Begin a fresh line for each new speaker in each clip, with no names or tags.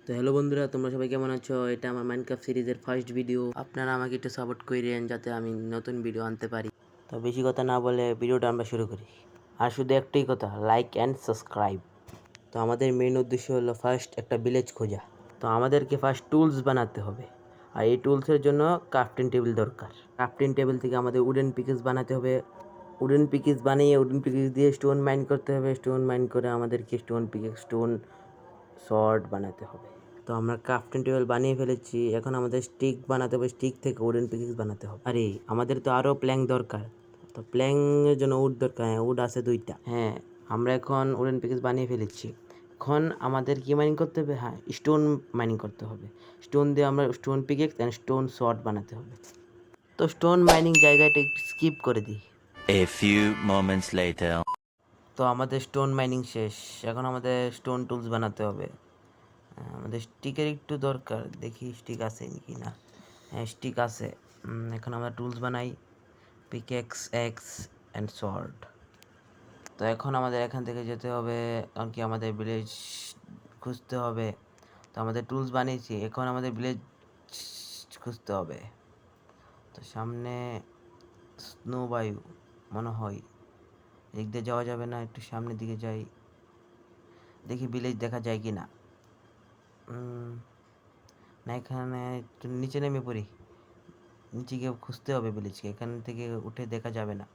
তো হ্যালো বন্ধুরা, তোমরা সবাই কেমন আছো? এটা আমার মাইনক্রাফট সিরিজের ফার্স্ট ভিডিও। আপনারা আমাকে একটু সাপোর্ট করেন যাতে আমি নতুন ভিডিও আনতে পারি। তো বেশি কথা না বলে ভিডিওটা আমরা শুরু করি। আর শুধু একটাই কথা, লাইক অ্যান্ড সাবস্ক্রাইব। তো আমাদের মেইন উদ্দেশ্য হলো ফার্স্ট একটা ভিলেজ খোঁজা। তো আমাদেরকে ফার্স্ট টুলস বানাতে হবে, আর এই টুলসের জন্য ক্রাফটিং টেবিল দরকার। ক্রাফটিং টেবিল থেকে আমাদের উডেন পিকেস বানাতে হবে। উডেন পিকেস বানিয়ে উডেন পিকেস দিয়ে স্টোন মাইন করতে হবে। স্টোন মাইন করে আমাদেরকে স্টোন পিকেস, স্টোন শর্ট বানাতে হবে। তো আমরা ক্রাফটিং টেবিল বানিয়ে ফেলেছি। এখন আমাদের স্টিক বানাতে হবে। স্টিক থেকে উডেন পিকেস বানাতে হবে। আরে আমাদের তো আরও প্ল্যাঙ্ক দরকার। তো প্ল্যাঙ্কের জন্য উড দরকার। হ্যাঁ, উড আছে 2টা। হ্যাঁ, আমরা এখন উডেন পিকেস বানিয়ে ফেলেছি। এখন আমাদের কি মাইনিং করতে হবে? হ্যাঁ, স্টোন মাইনিং করতে হবে। স্টোন দিয়ে আমরা stone pickaxe and stone short বানাতে হবে। তো স্টোন মাইনিং জায়গাটা একটু স্কিপ করে দিই।
A few moments later.
তো আমাদের স্টোন মাইনিং শেষ। এখন আমাদের স্টোন টুলস বানাতে হবে। আমাদের স্টিকের একটু দরকার। দেখি স্টিক আছে কি না। হ্যাঁ, স্টিক আছে। এখন আমরা টুলস বানাই, পিকেক্স, এক্স অ্যান্ড শর্ট। তো এখন আমাদের এখান থেকে যেতে হবে, কারণ কি আমাদের ভিলেজ খুঁজতে হবে। তো আমাদের টুলস বানিয়েছি, এখন আমাদের ভিলেজ খুঁজতে হবে। তো সামনে স্নো বায়ু মনে হয়, এদিক দিয়ে যাওয়া যাবে না, একটু সামনের দিকে যাই, দেখি ভিলেজ দেখা যায় কি না। না, এখানে একটু নিচে নেমে পড়ি। নিচে গিয়ে খুঁজতে হবে ভিলেজকে, এখান থেকে উঠে দেখা যাবে না।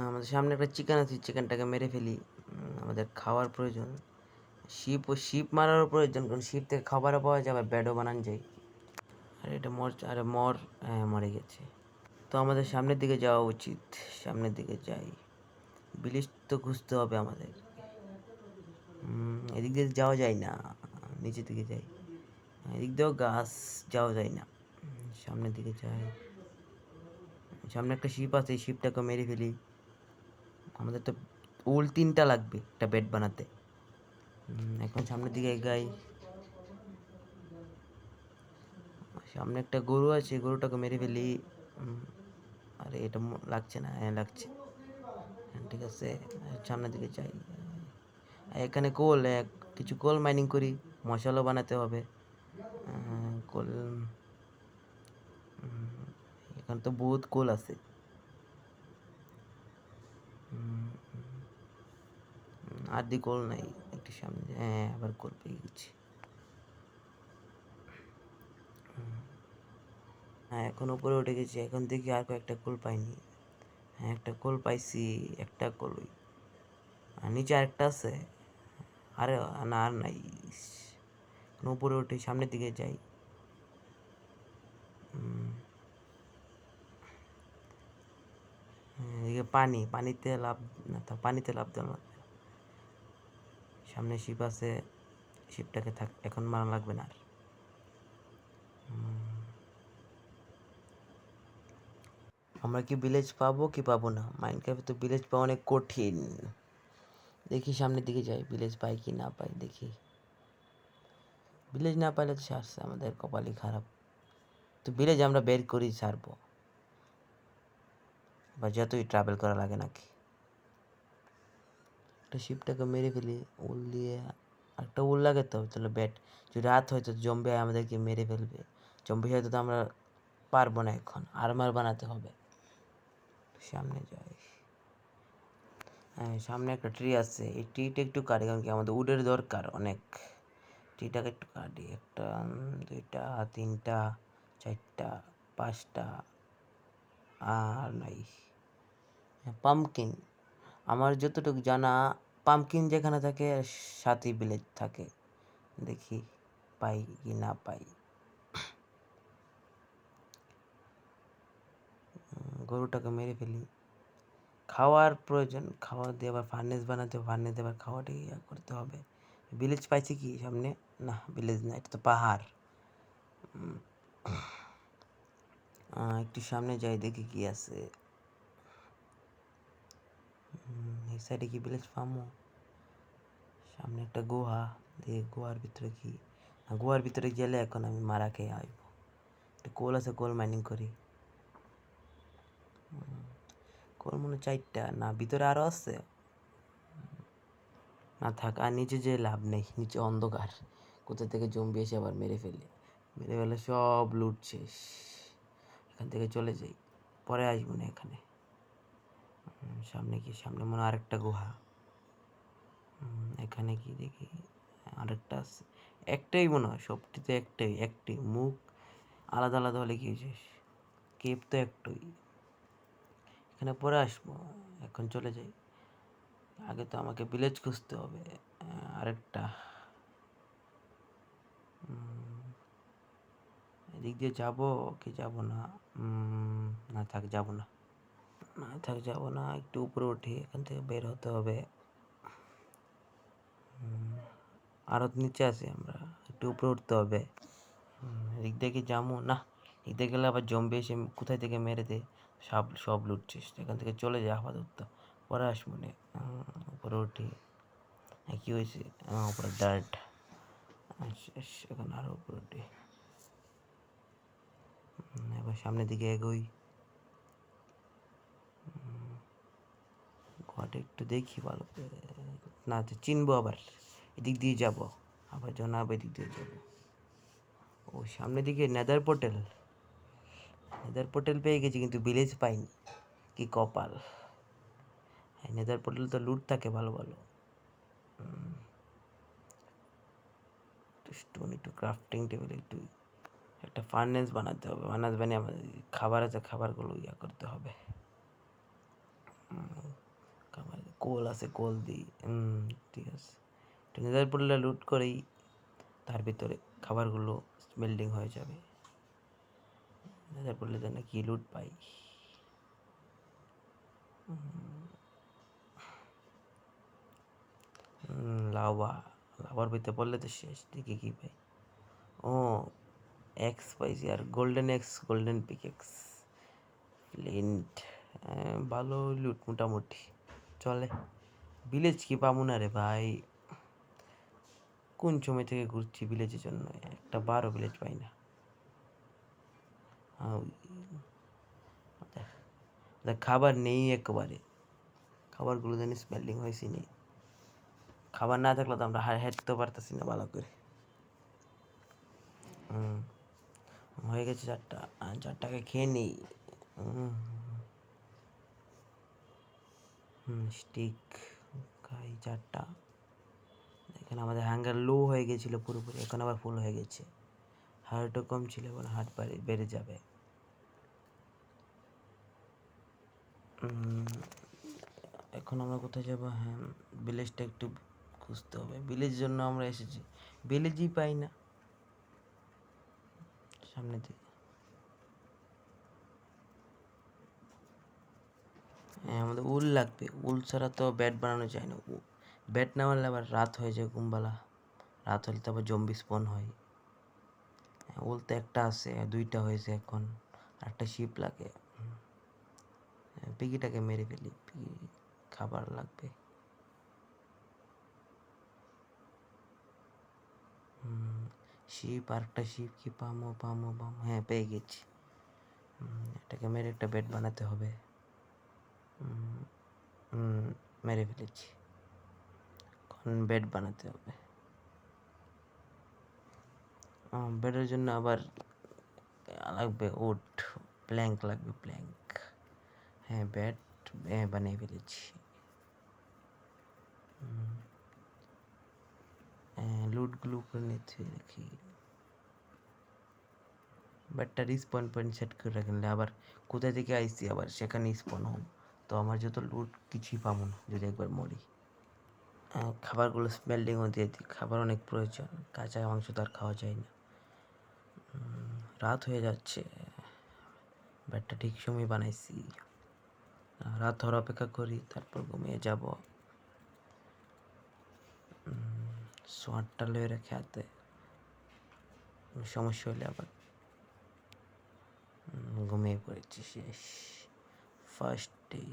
আমাদের সামনে একটা চিকেন আছে, চিকেনটাকে মেরে ফেলি। আমাদের খাওয়ার প্রয়োজন, শিপ মারারও প্রয়োজন, কারণ শিপ থেকে খাবারও পাওয়া যায়, আবার ব্যাডও বানানো যায়। আর এটা হ্যাঁ, মরে গেছে। তো আমাদের সামনের দিকে যাওয়া উচিত। সামনের দিকে যাই, ভিলেজ তো খুঁজতে হবে আমাদের। এদিক দিয়ে যাওয়া যায় না, নিচের দিকে যাই। এদিক দিয়েও গাছ, যাওয়া যায় না। সামনের দিকে যাই, সামনে একটা শিপ আছে, এই শিপটাকে মেরে ফেলি। আমাদের তো উল 3টা লাগবে একটা বেড বানাতে। এখন সামনের দিকে এগাই। সামনে একটা গরু আছে, গরুটাকে মেরে ফেলি। আরে এটা লাগছে না। হ্যাঁ, লাগছে। হ্যাঁ, ঠিক আছে, সামনের দিকে যাই। এখানে কিছু কোল মাইনিং করি, মশালা বানাতে হবে। কোল, এখানে তো বহুত কোল আছে। আর দি কোল নাই, একটু সামনে। হ্যাঁ, আবার কোল পেয়ে গেছি। হ্যাঁ, এখন উপরে উঠে গেছি। এখন দেখি আর কয়েকটা কোল পাইনি। হ্যাঁ, একটা কোল পাইছি, একটা কোল। আর নিচে আরেকটা আছে। আরে না, আর নাই। উপরে উঠে সামনের দিকে যাই। এদিকে পানিতে লাভ না, তো পানিতে লাভ দেওয়া লাগবে। সামনে শিপ আছে, শিপটাকে এখন মারা লাগবে না আর। আমরা কি ভিলেজ পাবো কি পাবো না? মাইনক্রাফটে তো ভিলেজ পাওয়া অনেক কঠিন। দেখি সামনের দিকে যাই, ভিলেজ পাই কি না পাই দেখি। ভিলেজ না পাইলে তো সারছে, আমাদের কপালই খারাপ। তো ভিলেজ আমরা বের করি ছাড়বো, বা যতই ট্রাভেল করা লাগে নাকি। একটা শিপটাকে মেরে ফেলি উল দিয়ে। একটা উল লাগে তো, তাহলে ব্যাট যদি রাত হয়তো জম্বি আমাদেরকে মেরে ফেলবে। জম্বি হয়তো তো আমরা পারবো না, এখন আর্মার বানাতে হবে। সামনে যাই। হ্যাঁ, সামনে একটা ট্রি আছে, এই ট্রিটা একটু কাটি, কারণ কি আমাদের উডের দরকার অনেক। ট্রিটাকে একটু কাটি। একটা, 2টা, 3টা, 4টা, 5টা, আর নাই। পাম্পকিন, আমার যতটুকু জানা, পাম্পকিন যেখানে থাকে সাথেই ভিলেজ থাকে। দেখি পাই কি না পাই। গরুটাকে মেরে ফেলি। খাওয়ার প্রয়োজন, খাওয়া দিয়ে আবার ফার্নেস বানাতে হবে। ফার্নেস দিয়ে আবার খাওয়াটা ইয়া করতে হবে। ভিলেজ পাইছি কি সামনে? না, ভিলেজ না, এটা তো পাহাড়। একটু সামনে যাই, দেখি কি আছে। এই সাইডে কি ভিলেজ পামো? সামনে একটা গুহা, দেখি গুহার ভিতরে কি। গুহার ভিতরে গেলে এখন আমি মারা খেয়ে আসব। একটা কোল আছে, কোল মাইনিং করি। কোল মনে 4টা, না ভিতরে আরও আছে। না থাক, আর নিচে যে লাভ নেই, নিচে অন্ধকার। কোথা থেকে জম্বি এসে আবার মেরে ফেলে সব লুট শেষ। এখান থেকে চলে যাই, পরে আসবো না এখানে। সামনে কি, সামনে মনে হয় আরেকটা গুহা। এখানে কি দেখি, আরেকটা আছে, একটাই মনে হয়, সবটিতে একটাই মুখ আলাদা আলাদা হলে কি হয়েছে, কেপ তো একটাই। এখানে পরে আসবো, এখন চলে যাই। আগে তো আমাকে ভিলেজ খুঁজতে হবে। আরেকটা এদিক দিয়ে যাবো কি যাবো না? না থাক, যাবো না, যাবো না। একটু উপরে উঠি, এখান থেকে বের হতে হবে। আরো নিচে আছি আমরা, একটু উপরে উঠতে হবে। এদিক দিয়ে কি যাবো না? এদিক দিয়ে গেলে আবার জম্বি এসে কোথায় থেকে মেরে দেয়, সব লুটছিস। এখান থেকে চলে যা আপাতত, পরে আসবো না। উপরে উঠি, কি হয়েছে? উপরে ডার্ট। এখন আরো উপরে উঠি, এবার সামনের দিকে এগোই। ঘরটা একটু দেখি ভালো করে, না তো চিনবো আবার। এদিক দিয়ে যাব, আবার যখন আবার এদিক দিয়ে যাবো। ও সামনের দিকে নেদার পোর্টাল পেয়ে গেছি, কিন্তু ভিলেজ পাইনি, কি কপাল। নেদার পোর্টাল তো লুট থাকে ভালো ভালো। স্টোন, একটু ক্রাফটিং টেবিল, একটু একটা ফার্নেস বানাতে হবে। ফার্নেস বানিয়ে আমাদের খাবার আছে, খাবারগুলো করতে হবে। কোল আছে, কোল দিই। ঠিক আছে, নেদার পোর্টালটা লুট করেই তার ভিতরে খাবারগুলো স্মেল্টিং হয়ে যাবে। নেদার পোর্টালে যেন কি লুট পাই। লাভার ভিতরে পড়লে তো শেষ। দেখি কি পাই। ও এক্স পাইছি, আর গোল্ডেন পিকেক্স, ফ্লিন্ট। ভালো লুট মোটামুটি চলে। ভিলেজ কি পাবো না রে ভাই, কোন সময় থেকে ঘুরছি ভিলেজের জন্য, একটা বারো ভিলেজ পাই না। খাবার নেই একেবারে, খাবারগুলো জানি স্মেলিং হয়েছি নেই। খাবার না থাকলে তো আমরা হেঁটতে পারতেছি না ভালো করে। হয়ে গেছে 4টা, 4টাকে খেয়ে নিই। স্টিক খাই 4টা। এখানে আমাদের হ্যাঙ্গার লো হয়ে গেছিলো পুরোপুরি, এখন আবার ফুল হয়ে গেছে। হার্টও কম ছিল, এখন হার্ট বেড়ে যাবে। এখন আমরা কোথায় যাবো? হ্যাঁ, ভিলেজটা একটু খুঁজতে হবে। ভিলেজের জন্য আমরা এসেছি, ভিলেজই পাই না সামনে থেকে। হ্যাঁ, আমাদের উল লাগবে, উল ছাড়া তো ব্যাট বানানো যায় না। ব্যাট না বানালে আবার রাত হয়ে যায়, ঘুমবেলা রাত হলে তো আবার জম্বি স্পন হয়। উল তো একটা আছে, 2টা হয়েছে এখন, আর একটা শিপ লাগে। পিগিটাকে মেরে ফেলি, পিগি খাবার লাগবে। শিপ, আর একটা শিপ কি পামো? হ্যাঁ, পেয়ে গেছি। এটাকে মেরে একটা বেড বানাতে হবে। মেরে ফেলেছি, এখন বেড বানাতে হবে। বেডের জন্য আবার লাগবে উড, প্ল্যাঙ্ক লাগবে, প্ল্যাঙ্ক। হ্যাঁ, বেড বানিয়ে ফেলেছি। লুটগুলো করে নিচ্ছি, দেখি। বেডটা রিস্পন পয়েন্ট সেট করে রাখলে আবার কোথায় থেকে আইসি আবার সেখানে স্পন হম, তো আমার যত লুট কিছুই পাবো না যদি একবার মরি। খাবারগুলো স্মেলডিংও দিয়ে দিই, খাবার অনেক প্রয়োজন, কাঁচা মাংস তো আর খাওয়া যায় না। রাত হয়ে যাচ্ছে, ব্যাটটা ঠিক সময় বানাইছি। রাত হওয়ার অপেক্ষা করি, তারপর ঘুমিয়ে যাব। সোয়ারটা লয়ে রেখে হাতে, সমস্যা হলে আবার ঘুমিয়ে পড়েছি, শেষ। ফার্স্ট ডে,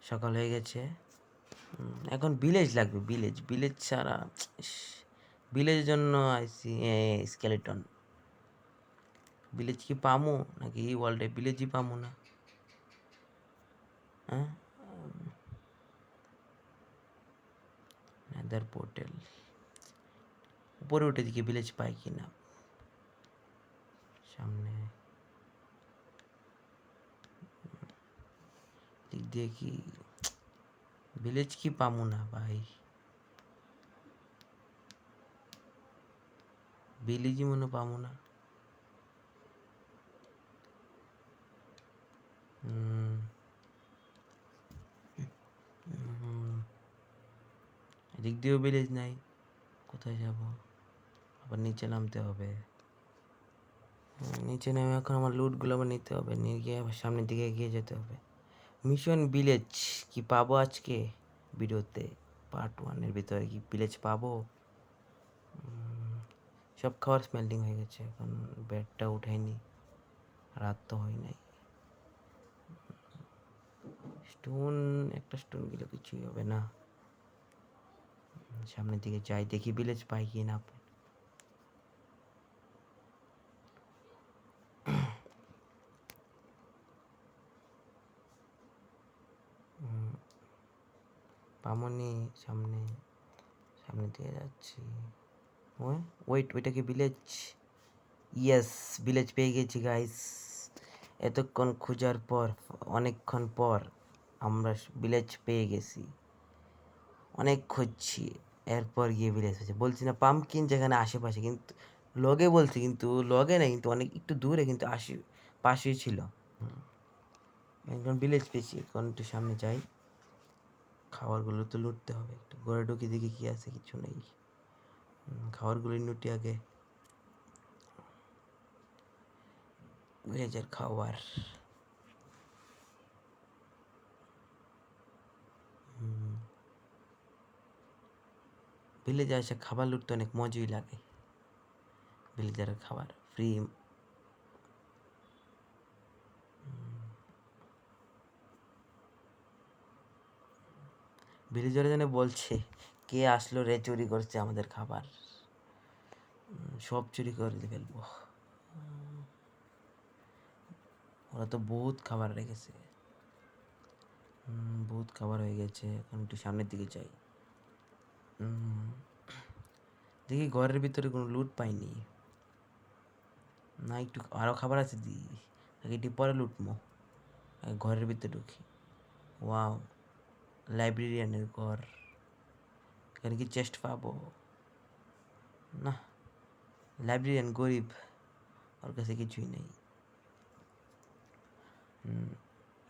সকাল হয়ে গেছে। এখন ভিলেজ লাগবে, ভিলেজ ছাড়া, ভিলেজের জন্য আইসি স্কেলেটন। ভিলেজ কি পামু নাকি এই ওয়ার্ল্ডে ভিলেজই পামু না? হ্যাঁ, নেদার পোর্টাল উপরে উঠে দিকে ভিলেজ পাই কিনা সামনে দিক দিয়ে কি ভিলেজ কি পামু না ভাই ভিলেজই মনে পামু না এদিক দিয়েও ভিলেজ নাই কোথায় যাব আবার নিচে নামতে হবে নিচে নেমে এখন আমার লুটগুলো আবার নিতে হবে নিয়ে গিয়ে আবার সামনের দিকে এগিয়ে যেতে হবে মিশন ভিলেজ কি পাবো আজকে ভিডিওতে পার্ট 1 এর ভিতরে কি ভিলেজ পাবো সব খাবার স্মেল্টিং হয়ে গেছে এখন বেডটা উঠাইনি রাত তো হয় নাই স্টোন একটা স্টোন গেলে কিছুই হবে না সামনের দিকে যাই দেখি ভিলেজ পাই কি না পাই পামনি সামনে দিয়ে যাচ্ছি ওয়েট ওইটা কি ভিলেজ ইয়েস ভিলেজ পেয়ে গেছি গাইস এতক্ষণ খোঁজার পর অনেকক্ষণ পর আমরা ভিলেজ পেয়ে গেছি অনেক খুঁজছি এরপর গিয়ে ভিলেজ হয়েছে বলছি না পাম্পকিন যেখানে আশেপাশে কিন্তু লগে বলছি কিন্তু লগে না কিন্তু অনেক একটু দূরে কিন্তু পাশেই ছিল এখন ভিলেজ পেয়েছি এখন একটু সামনে যাই খাবারগুলো তো লুটতে হবে একটু ঘরে ঢুকে দেখি কি আছে কিছু নেই খাবারগুলো লুটি আগে ভিলেজের খাবার ভিলেজে এসে খাবার লুটতে অনেক মজাই লাগে ভিলেজের খাবার ফ্রি ভিলেজরে যেন বলছে কে আসলো রে চুরি করছে আমাদের খাবার সব চুরি করে ফেলবো ওরা তো বহুত খাবার রেখেছে বহুত খাবার হয়ে গেছে এখন একটু সামনের দিকে যাই দেখি ঘরের ভিতরে কোনো লুট পাইনি না একটু আরও খাবার আছে দি এটি পরে লুটমো ঘরের ভিতরে ঢুকি ওয়াও লাইব্রেরিয়ানের ঘর এখানে কি চেস্ট পাবো না লাইব্রেরিয়ান গরিব ওর কাছে কিছুই নেই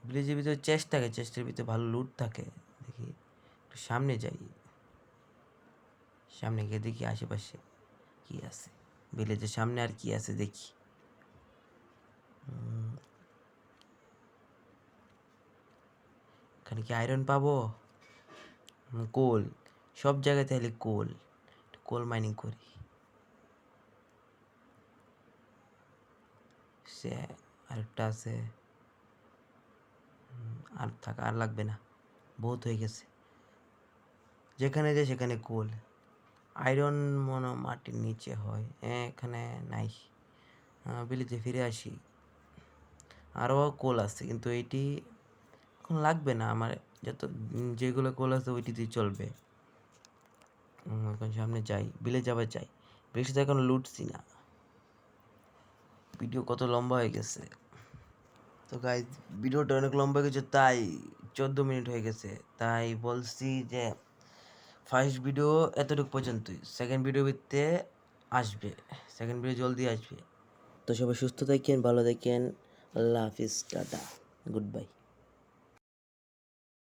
ভিলেজের ভিতরে চেস্ট থাকে চেস্টের ভিতরে ভালো লুট থাকে দেখি একটু সামনে যাই সামনে গিয়ে দেখি আশেপাশে কি আছে ভিলেজের সামনে আর কি আছে দেখি এখানে কি আয়রন পাবো কোল সব জায়গায় তাহলে কোল মাইনিং করি সে আরেকটা আছে আর থাকা আর লাগবে না বহুত হয়ে গেছে যেখানে যায় সেখানে কোল আয়রন মনে মাটির নিচে হয় এখানে নাই বিলিতে ফিরে আসি আরও কোল আছে কিন্তু এইটি এখন লাগবে না আমার যত যেগুলো কোল আছে ওইটিতেই চলবে এখন সামনে যাই বিলে যাবার চাই বেশি তো এখন লুটছি না ভিডিও কত লম্বা হয়ে গেছে তো গাইজ ভিডিওটা অনেক লম্বা হয়ে গেছে তাই 14 মিনিট হয়ে গেছে তাই বলছি যে ফার্স্ট ভিডিও এতটুকু পর্যন্তই সেকেন্ড ভিডিওতে আসবে সেকেন্ড ভিডিও জলদি আসবে তো সবাই সুস্থ থাকেন ভালো থাকেন আল্লাহ হাফিজ টাটা গুড বাই